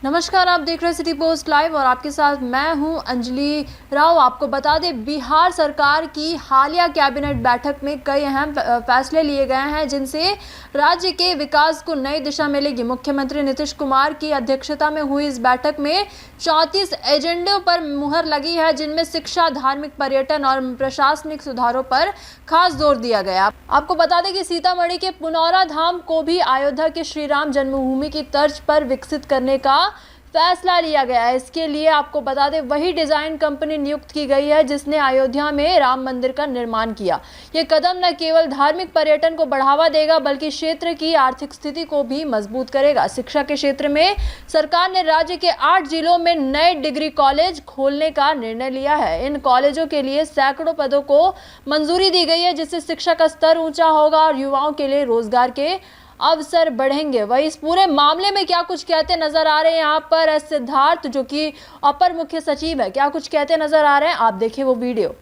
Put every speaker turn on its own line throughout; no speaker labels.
नमस्कार, आप देख रहे हैं सिटी पोस्ट लाइव और आपके साथ मैं हूं अंजलि राव। आपको बता दें, बिहार सरकार की हालिया कैबिनेट बैठक में कई अहम फैसले लिए गए हैं जिनसे राज्य के विकास को नई दिशा मिलेगी। मुख्यमंत्री नीतीश कुमार की अध्यक्षता में हुई इस बैठक में 34 एजेंडों पर मुहर लगी है, जिनमें शिक्षा, धार्मिक, पर्यटन और प्रशासनिक सुधारों पर खास जोर दिया गया। आपको बता दें कि सीतामढ़ी के पुनौरा धाम को भी अयोध्या के श्री राम जन्मभूमि की तर्ज पर विकसित करने का फैसला लिया गया है। इसके लिए आपको बता दें, वही डिजाइन कंपनी नियुक्त की गई है जिसने अयोध्या में राम मंदिर का निर्माण किया। ये कदम न केवल धार्मिक पर्यटन को बढ़ावा देगा बल्कि क्षेत्र की आर्थिक स्थिति को भी मजबूत करेगा। शिक्षा के क्षेत्र में सरकार ने राज्य के 8 जिलों में नए डिग्री कॉलेज खोलने का निर्णय लिया है। इन कॉलेजों के लिए सैकड़ों पदों को मंजूरी दी गई है, जिससे शिक्षा का स्तर ऊंचा होगा और युवाओं के लिए रोजगार के अवसर बढ़ेंगे। वही इस पूरे मामले में क्या कुछ कहते नजर आ रहे हैं यहाँ पर एस सिद्धार्थ, जो कि अपर मुख्य सचिव है, क्या कुछ कहते नजर आ रहे हैं, आप देखिए वो वीडियो।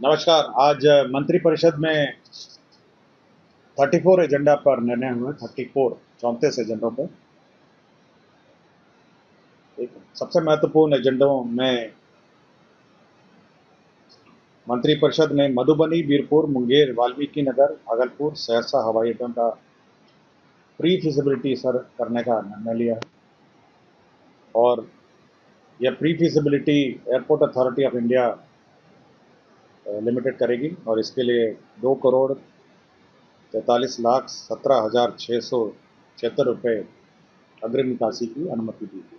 नमस्कार। आज मंत्रिपरिषद में 34 एजेंडा पर निर्णय हुए। 34 एजेंडों पर एक सबसे महत्वपूर्ण एजेंडों में मंत्रिपरिषद ने मधुबनी, बीरपुर, मुंगेर, वाल्मीकि नगर, भागलपुर, सहरसा हवाई अड्डों का प्री फिजिबिलिटी सर करने का निर्णय लिया है। और यह pre feasibility airport authority of India limited करेगी और इसके लिए 2,43,17,676 रुपये अग्रिम निकासी की अनुमति दी गई।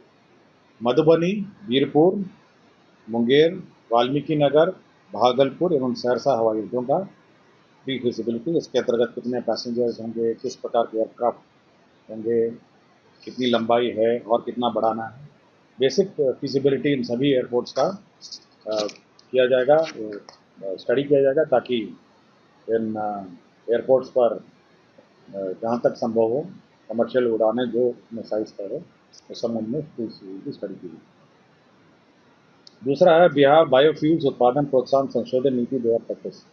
मधुबनी, बीरपुर, मुंगेर, वाल्मीकि नगर, भागलपुर एवं सहरसा हवाई अड्डों का प्री फिजिबिलिटी, इसके अंतर्गत कितने पैसेंजर्स होंगे, किस प्रकार के एयरक्राफ्ट होंगे, कितनी लंबाई है और कितना बढ़ाना है, बेसिक फिजिबिलिटी इन सभी एयरपोर्ट्स का किया जाएगा, स्टडी किया जाएगा, ताकि इन एयरपोर्ट्स पर जहाँ तक संभव हो कमर्शियल उड़ानें जो अपने साइज पर है उस संबंध में स्टडी की गई। दूसरा है बिहार बायोफ्यूल्स उत्पादन प्रोत्साहन संशोधन नीति 2025।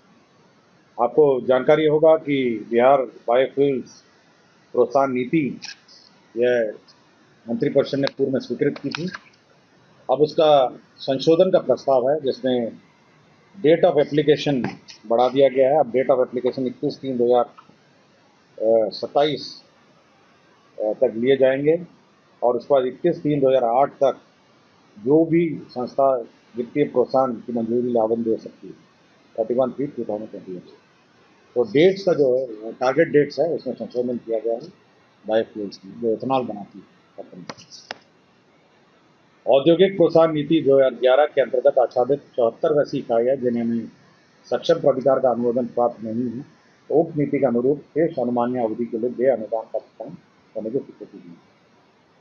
आपको जानकारी होगा कि बिहार बायोफ्यूल्स प्रोत्साहन नीति यह मंत्रिपरिषद ने पूर्व में स्वीकृत की थी। अब उसका संशोधन का प्रस्ताव है जिसमें डेट ऑफ एप्लीकेशन बढ़ा दिया गया है। अब डेट ऑफ एप्लीकेशन 21/3/2027 तक लिए जाएंगे और उसके बाद 21/3/2008 तक जो भी संस्था वित्तीय प्रोत्साहन की मंजूरी लाभन दे सकती है 31/3/2028। तो डेट्स का जो है टारगेट डेट्स है उसमें संशोधन किया गया है बायोफ्यूल्स में, जो इथेनॉल बनाती है कंपनी। औद्योगिक प्रोत्साहन नीति 2011 के अंतर्गत आच्छादित 74 वैसी इकाइयाँ जिन्हें सक्षम प्राधिकार का अनुमोदन प्राप्त नहीं है, तो उक्त नीति के अनुरूप शेष अनुमान्य अवधि के लिए व्यय अनुदान का भुगतान करने की स्वीकृति दी।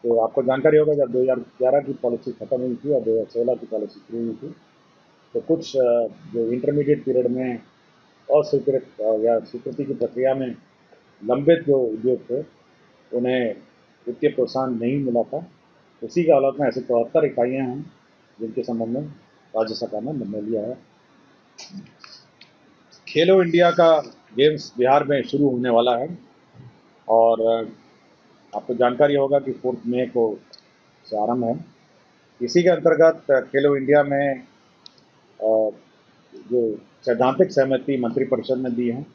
तो आपको जानकारी होगा जब 2011 की पॉलिसी खत्म हुई थी और 2016 की पॉलिसी शुरू हुई थी, तो कुछ जो इंटरमीडिएट पीरियड में अस्वीकृत या स्वीकृति की प्रक्रिया में लंबित जो उद्योग थे उन्हें वित्तीय प्रोत्साहन नहीं मिला था। उसी के हालत में ऐसे 74 इकाइयाँ हैं जिनके संबंध में राज्य सरकार ने निर्णय लिया है। खेलो इंडिया का गेम्स बिहार में शुरू होने वाला है और आपको जानकारी होगा कि 4 मई को से आरंभ है। इसी के अंतर्गत खेलो इंडिया में जो सैद्धांतिक सहमति मंत्रिपरिषद ने दी है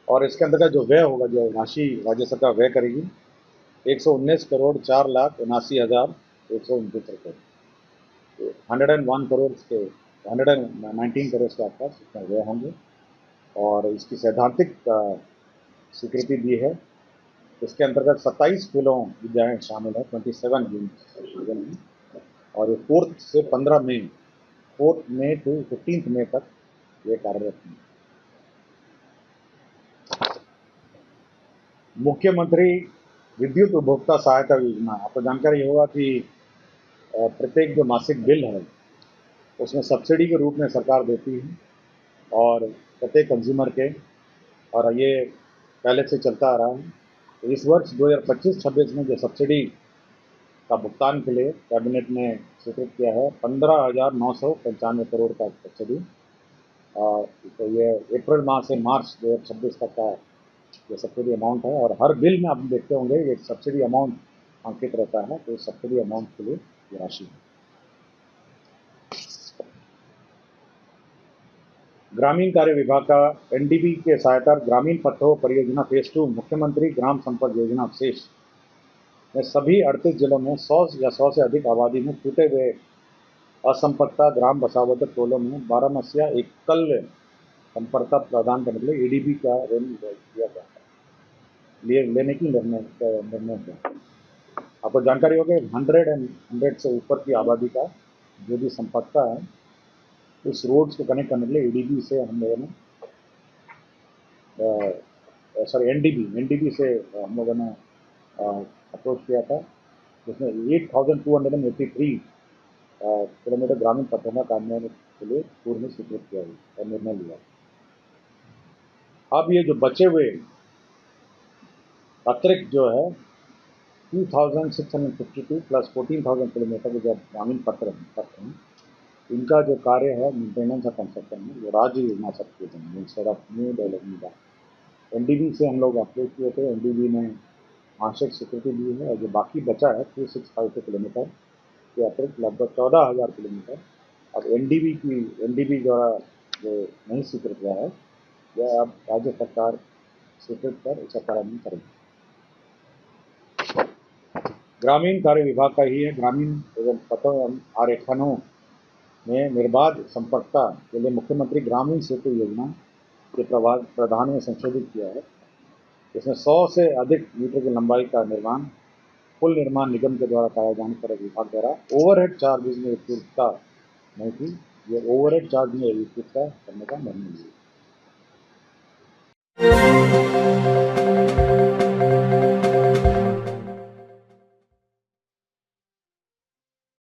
और इसके अंतर्गत जो व्यय होगा, जो राशि राज्य सरकार व्यय करेगी 119,04,89,129 रुपये, 101 करोड़ के 119 करोड़ के आसपास इसमें व्यय होंगे और इसकी सैद्धांतिक स्वीकृति दी है। इसके अंतर्गत 27 खेलों विद्याएँ शामिल है, 27 गेम्स, और ये 4 से 15 मई 4 मई टू 15 मई तक ये कार्यरत है। मुख्यमंत्री विद्युत उपभोक्ता सहायता योजना, आपको जानकारी होगा कि प्रत्येक जो मासिक बिल है उसमें सब्सिडी के रूप में सरकार देती है और प्रत्येक कंज्यूमर के, और ये पहले से चलता आ रहा है। तो इस वर्ष 2025-26 में जो सब्सिडी का भुगतान के लिए कैबिनेट ने स्वीकृत किया है 15,995 करोड़ का सब्सिडी। तो ये अप्रैल माह से मार्च 2026 तक का ये सब्सिडी अमाउंट है और हर बिल में आप देखते होंगे ये सब्सिडी अमाउंट अंकित रहता है, तो सब्सिडी अमाउंट के लिए ये राशि है। ग्रामीण कार्य विभाग का एनडीबी के सहायता ग्रामीण पथों परियोजना फेज 2 मुख्यमंत्री ग्राम संपर्क योजना अवशेष में सभी 38 जिलों में 100 या 100 से अधिक आबादी में टूटे हुए असंपर्कता ग्राम बसावट टोलों में 12 मसीहा एकल संपर्कता प्रदान करने के लिए एडीबी का ऋण दिया गया है, लेने की निर्णय किया। आपको जानकारी होगी 100 से ऊपर की आबादी का जो भी संपर्कता है उस रोड्स को कनेक्ट करने के लिए एडीबी से हम लोगों ने एनडीबी से हम लोगों ने अप्रोच किया था, जिसमें 8,283 किलोमीटर ग्रामीण पथों का कार्यान्वयन के लिए पूर्व में स्वीकृत किया और निर्णय लिया। अब ये जो बचे हुए अतिरिक्त जो है 2,652 प्लस 14,000 किलोमीटर के जो ग्रामीण पथ हैं इनका जो कार्य है मेंटेनेंस और कंस्ट्रक्शन में वो राज्य योजना सबके देंगे instead of new development bank. NDB से हम लोग अप्रोच किए थे, एनडीबी ने आंशिक स्वीकृति दी है और जो बाकी बचा है 2,652 किलोमीटर के अतिरिक्त लगभग 14,000 किलोमीटर अब एनडीबी द्वारा जो नहीं स्वीकृत हुआ है वह अब राज्य सरकार स्वीकृत कर इसका कार्यान्वयन करेगी। ग्रामीण कार्य विभाग का ही है ग्रामीण एवं पथों एवं आरेखनों में निर्बाध संपर्कता के लिए मुख्यमंत्री ग्रामीण सेतु योजना के प्रावधान में संशोधित किया है। इसमें 100 से अधिक मीटर की लंबाई का निर्माण पुल निर्माण निगम के द्वारा कराए जाने पर विभाग द्वारा ओवरहेड चार्जेज में एकरूपता नहीं थी, ये ओवरहेड चार्ज में एकरूपता करने का निर्णय लिया।